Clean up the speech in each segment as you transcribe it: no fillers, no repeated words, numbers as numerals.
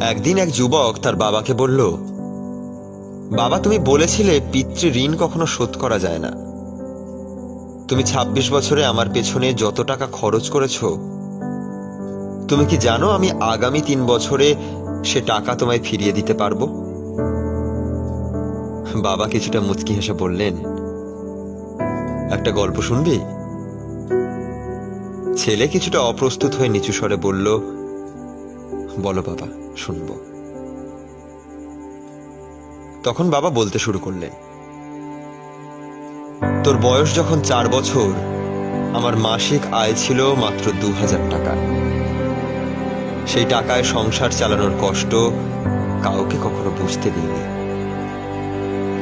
একদিন এক যুবক তার বাবাকে বলল, বাবা, তুমি বলেছিলে পিতৃ ঋণ কখনো শোধ করা যায় না। তুমি ২৬ বছরে আমার পেছনে যত টাকা খরচ করেছ, তুমি কি জানো আমি আগামী ৩ বছরে সে টাকা তোমায় ফিরিয়ে দিতে পারবো? বাবা কিছুটা মুচকি হেসে বললেন, একটা গল্প শুনবি? ছেলে কিছুটা অপ্রস্তুত হয়ে নিচু স্বরে বলল, বলো বাবা, শুনবো। তখন বাবা বলতে শুরু করলেন, তোর বয়স যখন ৪ বছর, আমার মাসিক আয় ছিল মাত্র ২,০০০ টাকা। সেই টাকায় সংসার চালানোর কষ্ট কাউকে কখনো বুঝতে দিইনি।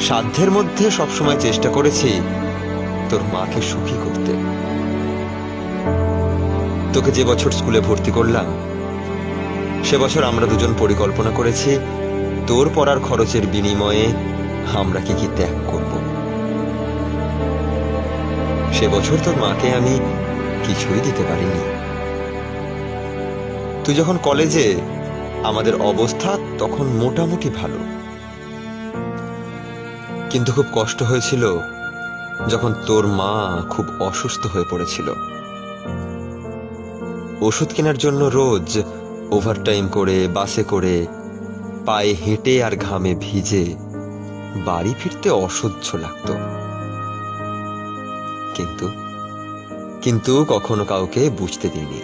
সাধ্যের মধ্যে সবসময় চেষ্টা করেছি তোর মাকে সুখী করতে। তোকে যে বছর স্কুলে ভর্তি করলাম, সে বছর আমরা দুজন পরিকল্পনা করেছি তোর পড়ার খরচের বিনিময়ে আমরা কি কি ত্যাগ করব। সে বছর তোর মাকে আমি কিছুই দিতে পারিনি। তুই যখন কলেজে, আমাদের অবস্থা তখন মোটামুটি ভালো, কিন্তু খুব কষ্ট হয়েছিল যখন তোর মা খুব অসুস্থ হয়ে পড়েছিল। ওষুধ কেনার জন্য রোজ ওভারটাইম করে, বাসে করে, পায়ে হেঁটে আর ঘামে ভিজে বাড়ি ফিরতে অসহ্য লাগতো। কিন্তু কখনো কাউকে বুঝতে দিইনি,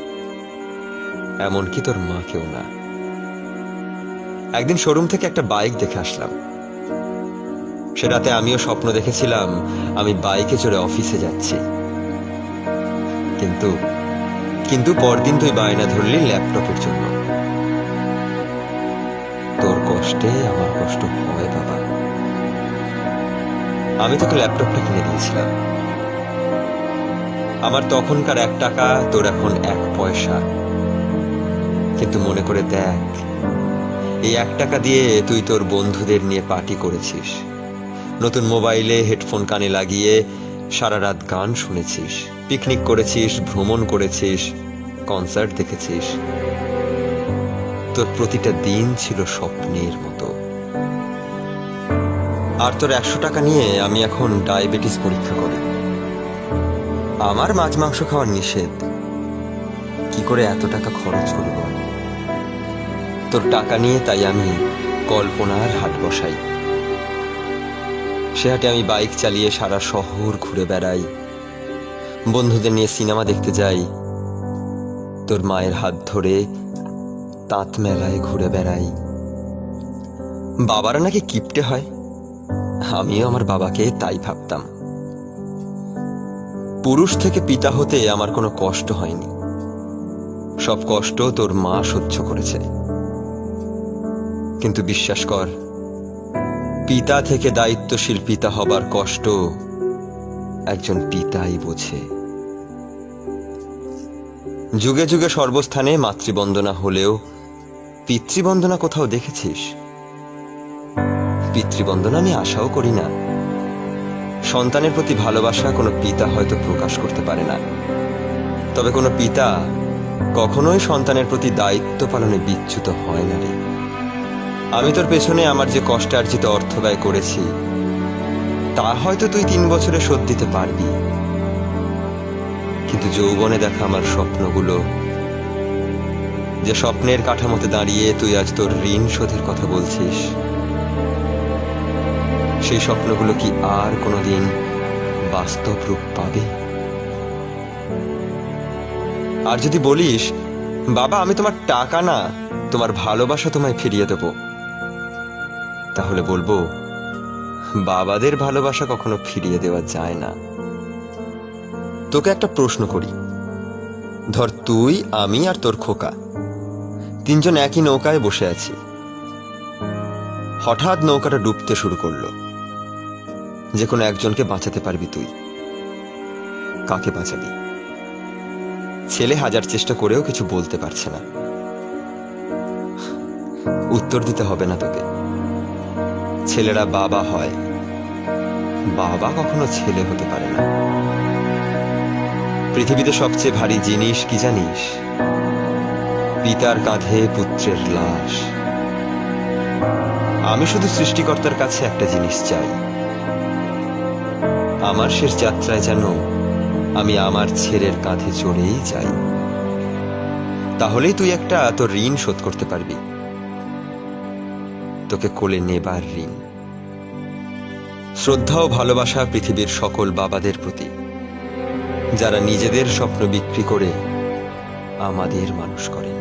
এমনকি তোর মাকেও না। একদিন শোরুম থেকে একটা বাইক দেখে আসলাম। সে রাতে আমিও স্বপ্ন দেখেছিলাম আমি বাইকে চড়ে অফিসে যাচ্ছি। কিন্তু পরদিন তুই বায়না ধরলি ল্যাপটপের জন্য। তোর কষ্টে আমার কষ্ট হয় বাবা। আমি তোকে ল্যাপটপটা কিনে দিয়েছিলাম। আমার তখনকার ১ টাকা, তোর এখন ১ পয়সা। কিন্তু মনে করে দেখ, এই ১ টাকা দিয়ে তুই তোর বন্ধুদের নিয়ে পার্টি করেছিস, নতুন মোবাইলে হেডফোন কানে লাগিয়ে সারা রাত গান শুনেছিস, পিকনিক করেছিস, ভ্রমণ করেছিস, কনসার্ট দেখেছিস। তোর প্রতিটা দিন ছিল স্বপ্নের মতো। আর তোর ১০০ টাকা নিয়ে আমি এখন ডায়াবেটিস পরীক্ষা করি। আমার মাছ মাংস খাওয়া নিষেধ, কি করে এত টাকা খরচ করি বল? তোর টাকা নিয়ে তাই আমি কল্পনার হাট বসাই। সে হাটে আমি বাইক চালিয়ে সারা শহর ঘুরে বেড়াই, বন্ধুদের নিয়ে সিনেমা দেখতে যাই, তোর মায়ের হাত ধরে তাঁত মেলায় ঘুরে বেড়াই। বাবারা নাকি কিপটে হয়, আমিও আমার বাবাকে তাই ভাবতাম। পুরুষ থেকে পিতা হতে আমার কোনো কষ্ট হয়নি, সব কষ্ট তোর মা সহ্য করেছে। কিন্তু বিশ্বাস কর, পিতা থেকে দায়িত্বশীল পিতা হবার কষ্ট একজন পিতাই বোঝে। যুগে যুগে সর্বস্থানে মাতৃবন্দনা হলেও পিতৃবন্দনা কোথাও দেখেছিস? পিতৃবন্দনা আমি আশাও করি না। সন্তানের প্রতি ভালোবাসা কোনো পিতা হয়তো প্রকাশ করতে পারে না, তবে কোনো পিতা কখনোই সন্তানের প্রতি দায়িত্ব পালনে বিচ্যুত হয় না রে। আমি তোর পেছনে আমার যে কষ্টার্জিত অর্থ ব্যয় করেছি, তা হয়তো তুই ৩ বছরে শোধ দিতে পারবি, কিন্তু যৌবনে দেখা আমার স্বপ্নগুলো, যে স্বপ্নের কাঠামোতে দাঁড়িয়ে তুই আজ তোর ঋণ শোধের কথা বলছিস, সেই স্বপ্নগুলো কি আর কোনোদিন বাস্তব রূপ পাবে? আর যদি বলিস, বাবা আমি তোমার টাকা না, তোমার ভালোবাসা তোমায় ফিরিয়ে দেব, তাহলে বলবো, বাবাদের ভালোবাসা কখনো ফিরিয়ে দেওয়া যায় না। তোকে একটা প্রশ্ন করি, ধর তুই, আমি আর তোর খোকা ৩ জন একই নৌকায় বসে আছি। হঠাৎ নৌকাটা ডুবতে শুরু করলো। যে কোনো একজনকে বাঁচাতে পারবি তুই, কাকে বাঁচাবি? ছেলে হাজার চেষ্টা করেও কিছু বলতে পারছে না। উত্তর দিতে হবে না তোকে। ছেলেরা বাবা হয়, বাবা কখনো ছেলে হতে পারে না। পৃথিবীতে সবচেয়ে ভারী জিনিস কি জানিস? পিতার কাঁধে পুত্রের লাশ। আমি শুধু সৃষ্টিকর্তার কাছে একটা জিনিস চাই, আমার শেষ যাত্রায় যেন আমি আমার ছেলের কাঁধে চড়েই যাই। তাহলেই তুই একটা তোর ঋণ শোধ করতে পারবি, তোকে কোলে নেবার ঋণ। শ্রদ্ধা ও ভালোবাসা পৃথিবীর সকল বাবাদের প্রতি, যারা নিজেদের স্বপ্ন বিক্রি করে আমাদের মানুষ করেন।